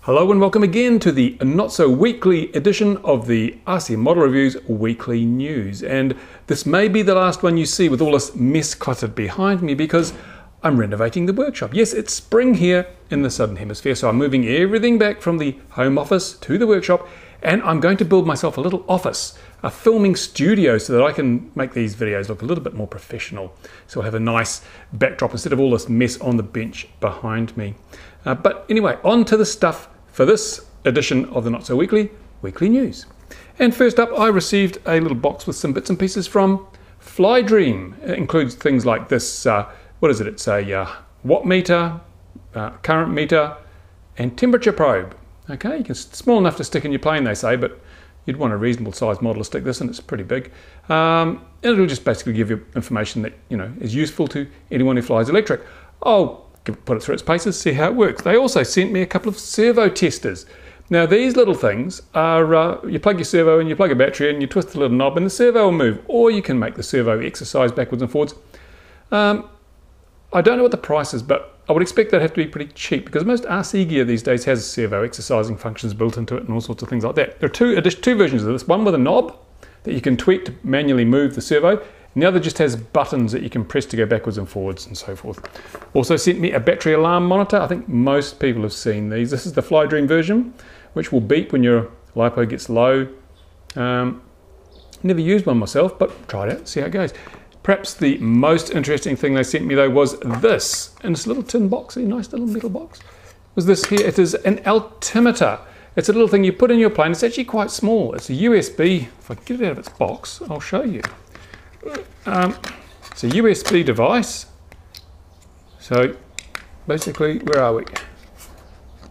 Hello and welcome again to the not-so-weekly edition of the RCModelReviews Weekly News. And this may be the last one you see with all this mess cluttered behind me because I'm renovating the workshop. Yes, it's spring here in the Southern Hemisphere, so I'm moving everything back from the home office to the workshop, and I'm going to build myself a little office, a filming studio, so that I can make these videos look a little bit more professional. So I'll have a nice backdrop instead of all this mess on the bench behind me. But anyway, on to the stuff for this edition of the Not-So-Weekly Weekly News. And first up, I received a little box with some bits and pieces from Flydream. It includes things like this, what is it? It's a watt meter, current meter, and temperature probe. Okay, it's small enough to stick in your plane, they say, but you'd want a reasonable sized model to stick this in. It's pretty big. And it'll just basically give you information that, is useful to anyone who flies electric. I'll put it through its paces, see how it works. They also sent me a couple of servo testers. Now these little things are, you plug your servo and you plug a battery and you twist the little knob and the servo will move, or you can make the servo exercise backwards and forwards. I don't know what the price is, but I would expect they'd have to be pretty cheap because most RC gear these days has servo exercising functions built into it and all sorts of things like that. There are two versions of this, one with a knob that you can tweak to manually move the servo, and the other just has buttons that you can press to go backwards and forwards and so forth. Also sent me a battery alarm monitor. I think most people have seen these. This is the Flydream version, which will beep when your LiPo gets low. Never used one myself, but try it out, see how it goes. Perhaps the most interesting thing they sent me though was this, in this little tin box, a nice little metal box. Was this here? It is an altimeter. It's a little thing you put in your plane. It's actually quite small. It's a USB. If I get it out of its box, I'll show you. It's a USB device. So basically, where are we?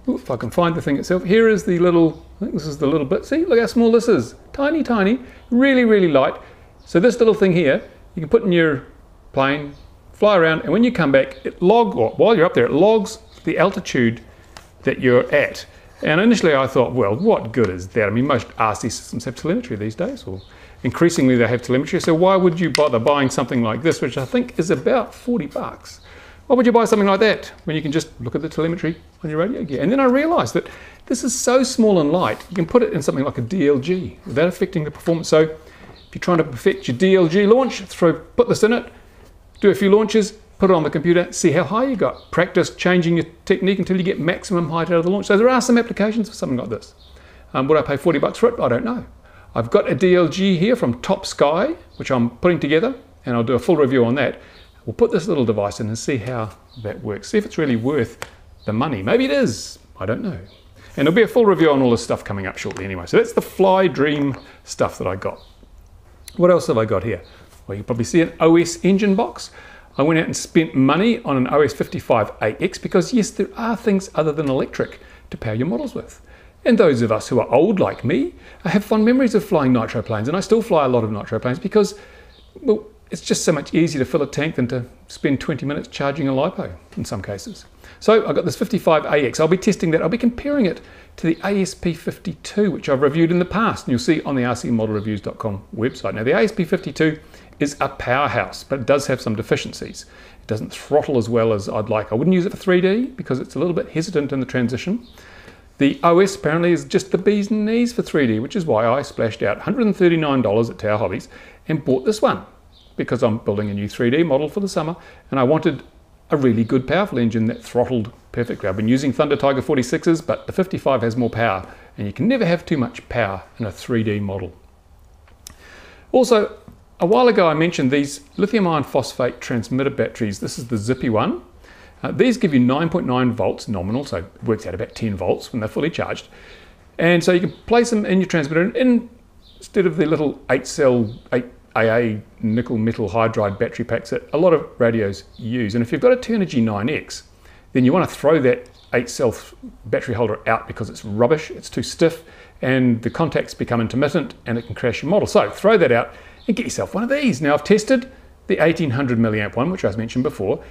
Ooh, if I can find the thing itself. Here is the little, I think this is the little bit. See, look how small this is. Tiny, tiny, really, really light. So this little thing here, you can put in your plane, fly around, and when you come back, or while you're up there, it logs the altitude that you're at. And initially I thought, well, what good is that? I mean, most RC systems have telemetry these days, or increasingly they have telemetry, so why would you bother buying something like this, which I think is about 40 bucks? Why would you buy something like that when you can just look at the telemetry on your radio gear? And then I realized that this is so small and light, you can put it in something like a DLG without affecting the performance. So if you're trying to perfect your DLG launch, put this in it, do a few launches, put it on the computer, see how high you got. Practice changing your technique until you get maximum height out of the launch. So there are some applications for something like this. Would I pay 40 bucks for it? I don't know. I've got a DLG here from FrSky, which I'm putting together, and I'll do a full review on that. We'll put this little device in and see how that works. See if it's really worth the money. Maybe it is. I don't know. And there'll be a full review on all this stuff coming up shortly anyway. So that's the Flydream stuff that I got. What else have I got here? Well, you can probably see an OS engine box. I went out and spent money on an OS 55AX because, yes, there are things other than electric to power your models with. And those of us who are old like me have fond memories of flying nitro planes, and I still fly a lot of nitro planes because, well, it's just so much easier to fill a tank than to spend 20 minutes charging a LiPo in some cases. So I got this 55AX. I'll be testing that. I'll be comparing it to the ASP52, which I've reviewed in the past, and you'll see on the RCModelReviews.com website. Now, the ASP52 is a powerhouse, but it does have some deficiencies. It doesn't throttle as well as I'd like. I wouldn't use it for 3D because it's a little bit hesitant in the transition. The OS apparently is just the bee's knees for 3D, which is why I splashed out $139 at Tower Hobbies and bought this one, because I'm building a new 3D model for the summer and I wanted a really good powerful engine that throttled perfectly. I've been using Thunder Tiger 46s, but the 55 has more power, and you can never have too much power in a 3D model. Also, a while ago I mentioned these lithium iron phosphate transmitter batteries. This is the zippy one. These give you 9.9 volts nominal, so it works out about 10 volts when they're fully charged. And so you can place them in your transmitter, and instead of the little 8-cell, 8AA nickel metal hydride battery packs that a lot of radios use. And if you've got a Turnigy 9X, then you want to throw that 8-cell battery holder out because it's rubbish, it's too stiff, and the contacts become intermittent and it can crash your model. So throw that out and get yourself one of these. Now I've tested the 1800 milliamp one, which I mentioned before.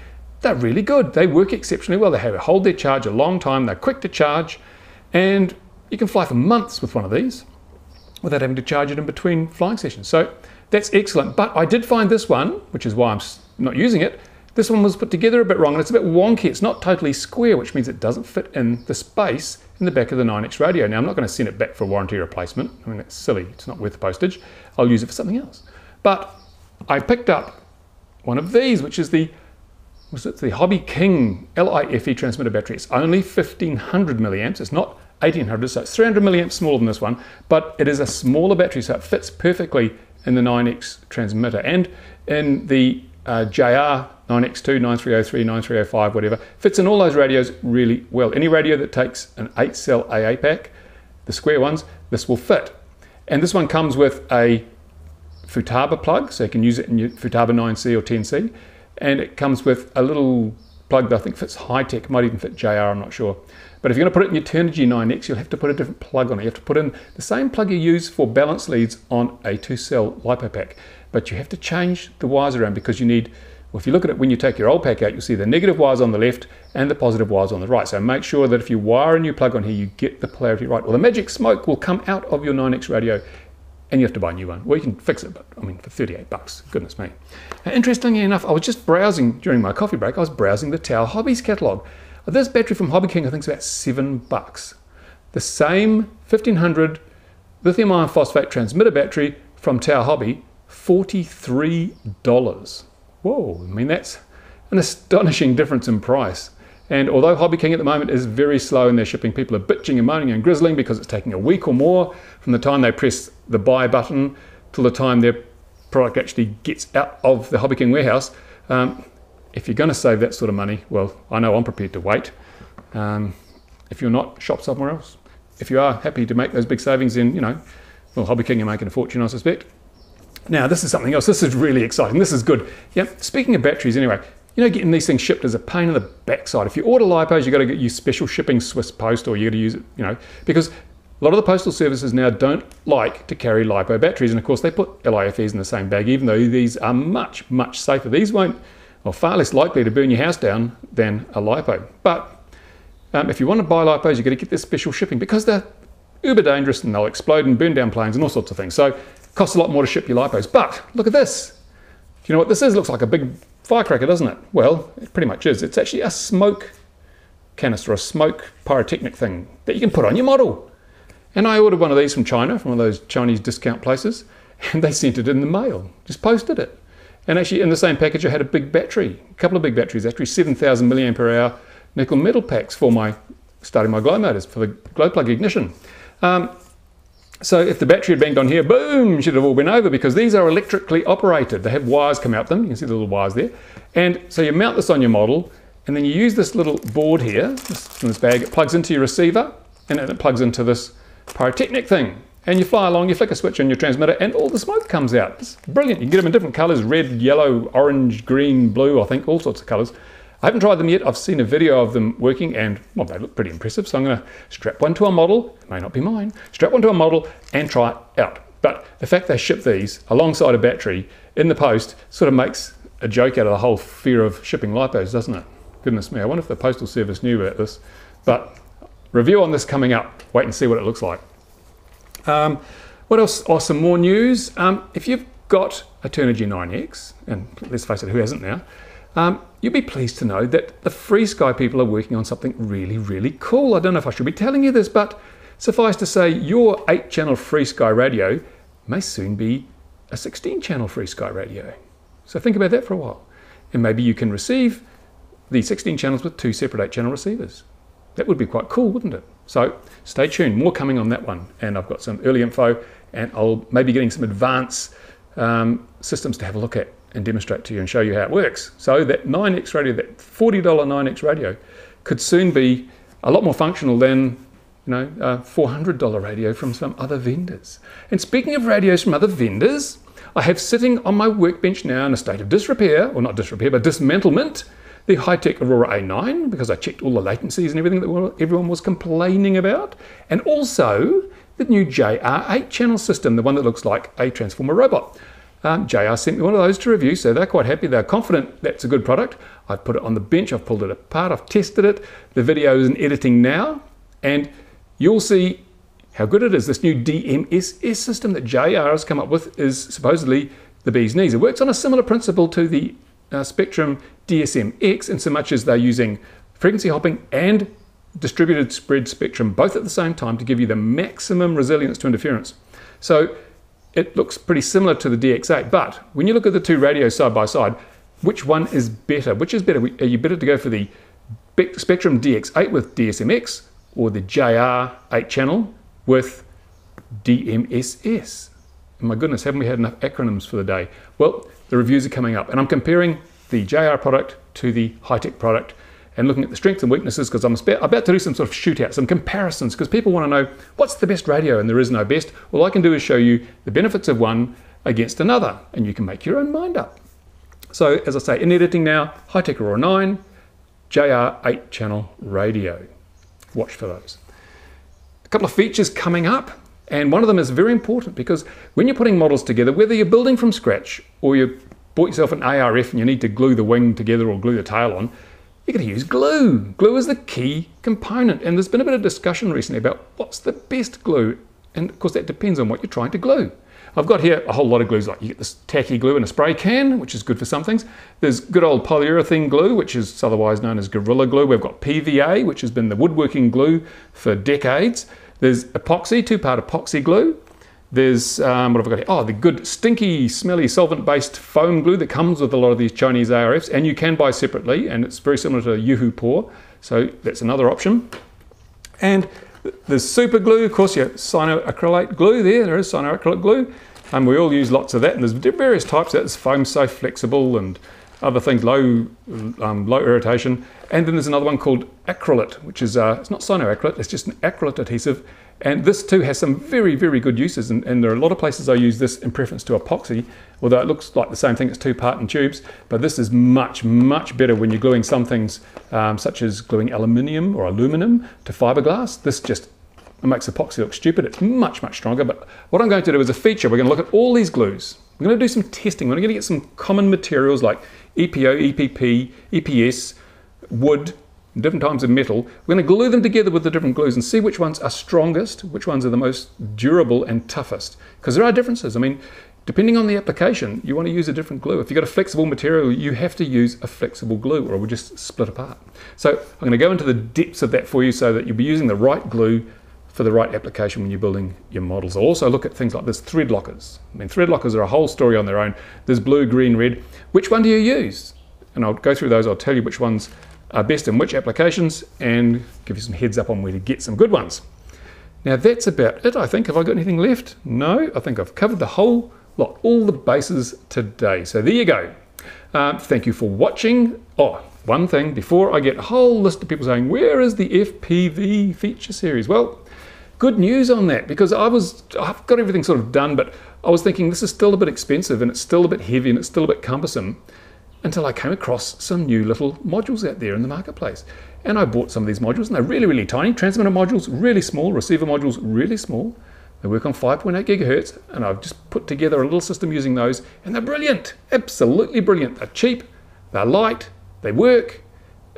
They're really good. They work exceptionally well. They hold their charge a long time. They're quick to charge, and you can fly for months with one of these without having to charge it in between flying sessions. So that's excellent. But I did find this one, which is why I'm not using it, This one was put together a bit wrong, and it's a bit wonky. It's not totally square, which means it doesn't fit in the space in the back of the 9X radio. Now, I'm not going to send it back for a warranty replacement. I mean, that's silly. It's not worth the postage. I'll use it for something else. But I picked up one of these, which is the HobbyCane LiFe transmitter battery. It's only 1500 milliamps. It's not 1800, so it's 300 milliamps smaller than this one, but it is a smaller battery, so it fits perfectly in the 9X transmitter and in the JR 9X2, 9303, 9305, whatever. Fits in all those radios really well. Any radio that takes an 8-cell AA pack, the square ones, this will fit. And this one comes with a Futaba plug, so you can use it in your Futaba 9C or 10C. And it comes with a little plug that I think fits Hitec, might even fit JR, I'm not sure. But if you're going to put it in your Turnigy 9X, you'll have to put a different plug on it. You have to put in the same plug you use for balance leads on a 2-cell LiPo pack. But you have to change the wires around because you need, well, if you look at it when you take your old pack out, you'll see the negative wires on the left and the positive wires on the right. So make sure that if you wire a new plug on here, you get the polarity right. Well, the magic smoke will come out of your 9X radio and you have to buy a new one. Well, you can fix it, but I mean, for 38 bucks, goodness me. Now, interestingly enough, I was just browsing during my coffee break, I was browsing the Tower Hobbies catalogue. This battery from HobbyCane, I think, is about $7. The same 1500 lithium iron phosphate transmitter battery from Tower Hobby, $43. Whoa, I mean, that's an astonishing difference in price. And although HobbyCane at the moment is very slow in their shipping, people are bitching and moaning and grizzling because it's taking a week or more from the time they press the buy button till the time their product actually gets out of the HobbyCane warehouse. If you're going to save that sort of money, well, I know I'm prepared to wait. If you're not, shop somewhere else. If you are happy to make those big savings, then, you know, well, HobbyCane are making a fortune, I suspect. Now, this is something else. This is really exciting. This is good. Yeah, speaking of batteries anyway, you know, getting these things shipped is a pain in the backside. If you order LiPos, you've got to use special shipping Swiss Post, or you've got to use it, you know, because a lot of the postal services now don't like to carry LiPo batteries. And of course, they put LiFes in the same bag, even though these are much, much safer. These won't, or far less likely to burn your house down than a LiPo. But if you want to buy LiPos, you've got to get this special shipping because they're uber dangerous and they'll explode and burn down planes and all sorts of things. So it costs a lot more to ship your LiPos. But look at this. Do you know what this is? It looks like a big firecracker, doesn't it? Well, it pretty much is. It's actually a smoke canister, a smoke pyrotechnic thing that you can put on your model. And I ordered one of these from China, from one of those Chinese discount places, and they sent it in the mail, just posted it. And actually in the same package I had a big battery, a couple of big batteries, actually 7,000 milliampere hour nickel metal packs for starting my glow motors, for the glow plug ignition. So if the battery had banged on here, boom, should have all been over, because these are electrically operated. They have wires come out them. You can see the little wires there. And so you mount this on your model, and then you use this little board here, in this bag. It plugs into your receiver, and then it plugs into this pyrotechnic thing. And you fly along, you flick a switch on your transmitter, and all the smoke comes out. It's brilliant. You can get them in different colors: red, yellow, orange, green, blue, I think, all sorts of colors. I haven't tried them yet. I've seen a video of them working, and well, they look pretty impressive. So I'm going to strap one to a model. It may not be mine. Strap one to a model and try it out. But the fact they ship these alongside a battery in the post sort of makes a joke out of the whole fear of shipping LiPos, doesn't it? Goodness me, I wonder if the Postal Service knew about this. But review on this coming up. Wait and see what it looks like. What else? Oh, some more news. If you've got a Turnigy 9X, and let's face it, who hasn't now? You'll be pleased to know that the FrSky people are working on something really, really cool. I don't know if I should be telling you this, but suffice to say, your 8-channel FrSky radio may soon be a 16-channel FrSky radio. So think about that for a while. And maybe you can receive the 16 channels with 2 separate 8-channel receivers. That would be quite cool, wouldn't it? So stay tuned, more coming on that one. And I've got some early info, and I'll maybe getting some advanced systems to have a look at and demonstrate to you and show you how it works. So that 9X radio, that $40 9X radio, could soon be a lot more functional than, you know, a $400 radio from some other vendors. And speaking of radios from other vendors, I have sitting on my workbench now in a state of disrepair, or not disrepair, but dismantlement, the Hitec Aurora A9, because I checked all the latencies and everything that everyone was complaining about, and also the new JR 8-channel system, the one that looks like a transformer robot. JR sent me one of those to review, so they're quite happy. They're confident that's a good product. I've put it on the bench, I've pulled it apart, I've tested it. The video is in editing now, and you'll see how good it is. This new DMSS system that JR has come up with is supposedly the bee's knees. It works on a similar principle to the spectrum DSM-X in so much as they're using frequency hopping and distributed spread spectrum both at the same time to give you the maximum resilience to interference. So it looks pretty similar to the DX8, but when you look at the two radios side by side, which one is better? Which is better? Are you better to go for the Spectrum DX8 with DSM-X or the JR 8-channel with DMSS? My goodness, haven't we had enough acronyms for the day? Well, the reviews are coming up, and I'm comparing the JR product to the Hitec product and looking at the strengths and weaknesses, because I'm about to do some sort of shootout, some comparisons, because people want to know what's the best radio, and there is no best. All I can do is show you the benefits of one against another, and you can make your own mind up. So, as I say, in editing now, Hitec Aurora 9, JR 8-channel radio. Watch for those. A couple of features coming up, and one of them is very important, because when you're putting models together, whether you're building from scratch or you bought yourself an ARF and you need to glue the wing together or glue the tail on, you're going to use glue. Glue is the key component, and there's been a bit of discussion recently about what's the best glue, and of course that depends on what you're trying to glue. I've got here a whole lot of glues, like you get this tacky glue in a spray can, which is good for some things. There's good old polyurethane glue, which is otherwise known as Gorilla Glue. We've got PVA, which has been the woodworking glue for decades. There's epoxy, two-part epoxy glue. There's, what have I got here? Oh, the good, stinky, smelly, solvent-based foam glue that comes with a lot of these Chinese ARFs, and you can buy separately, and it's very similar to Yoo-Hoo Pour, so that's another option. And there's super glue, of course, your cyanoacrylate glue there is cyanoacrylate glue, and we all use lots of that, and there's various types. That's foam safe, flexible, and other things, low irritation. And then there's another one called acrylate, which is, it's not cyanoacrylate, it's just an acrylate adhesive. And this too has some very, very good uses, and there are a lot of places I use this in preference to epoxy, although it looks like the same thing, it's two-part in tubes, but this is much, much better when you're gluing some things, such as gluing aluminium or aluminum to fiberglass. This just makes epoxy look stupid. It's much, much stronger, but what I'm going to do is a feature. We're going to look at all these glues. We're going to do some testing. We're going to get some common materials like EPO, EPP, EPS, wood, different types of metal. We're going to glue them together with the different glues and see which ones are strongest, which ones are the most durable and toughest. Because there are differences. I mean, depending on the application, you want to use a different glue. If you've got a flexible material, you have to use a flexible glue or it will just split apart. So I'm going to go into the depths of that for you so that you'll be using the right glue for the right application when you're building your models. I'll also look at things like this thread lockers. I mean, thread lockers are a whole story on their own. There's blue, green, red. Which one do you use? And I'll go through those. I'll tell you which ones are best in which applications and give you some heads up on where to get some good ones. Now that's about it, I think. Have I got anything left? No, I think I've covered the whole lot, all the bases today. So there you go. Thank you for watching. Oh, one thing before I get a whole list of people saying, where is the FPV feature series? Well, good news on that, because I've got everything sort of done, but I was thinking this is still a bit expensive and it's still a bit heavy and it's still a bit cumbersome, until I came across some new little modules out there in the marketplace. And I bought some of these modules, and they're really, really tiny. Transmitter modules, really small. Receiver modules, really small. They work on 5.8 gigahertz, and I've just put together a little system using those, and they're brilliant, absolutely brilliant. They're cheap, they're light, they work.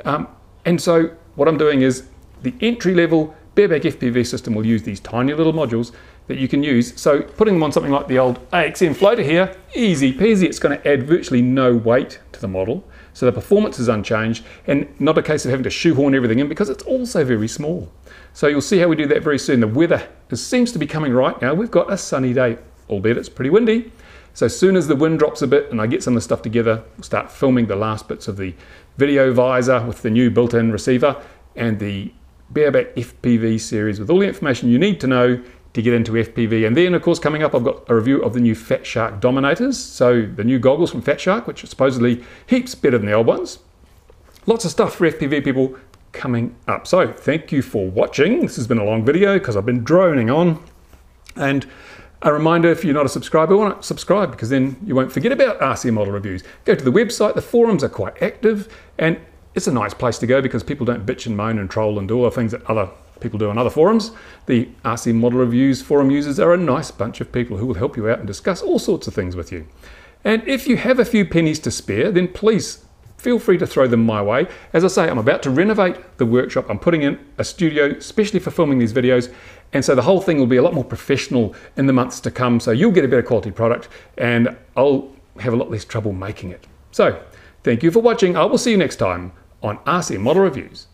And so what I'm doing is the entry-level bareback FPV system will use these tiny little modules that you can use. So putting them on something like the old AXN floater here, easy peasy. It's going to add virtually no weight to the model. So the performance is unchanged and not a case of having to shoehorn everything in because it's also very small. So you'll see how we do that very soon. The weather seems to be coming right now. We've got a sunny day, albeit it's pretty windy. So as soon as the wind drops a bit and I get some of the stuff together, we'll start filming the last bits of the video visor with the new built-in receiver and the bareback FPV series with all the information you need to know to get into FPV. And then, of course, coming up, I've got a review of the new Fat Shark Dominators. So the new goggles from Fat Shark, which are supposedly heaps better than the old ones. Lots of stuff for FPV people coming up. So thank you for watching. This has been a long video because I've been droning on. And a reminder, if you're not a subscriber, why not subscribe, because then you won't forget about RC Model Reviews. Go to the website. The forums are quite active, and it's a nice place to go because people don't bitch and moan and troll and do all the things that other people do on other forums. The RC Model Reviews forum users are a nice bunch of people who will help you out and discuss all sorts of things with you. And if you have a few pennies to spare, then please feel free to throw them my way. As I say, I'm about to renovate the workshop. I'm putting in a studio especially for filming these videos, and so the whole thing will be a lot more professional in the months to come, so you'll get a better quality product and I'll have a lot less trouble making it. So Thank you for watching. I will see you next time on RC Model Reviews.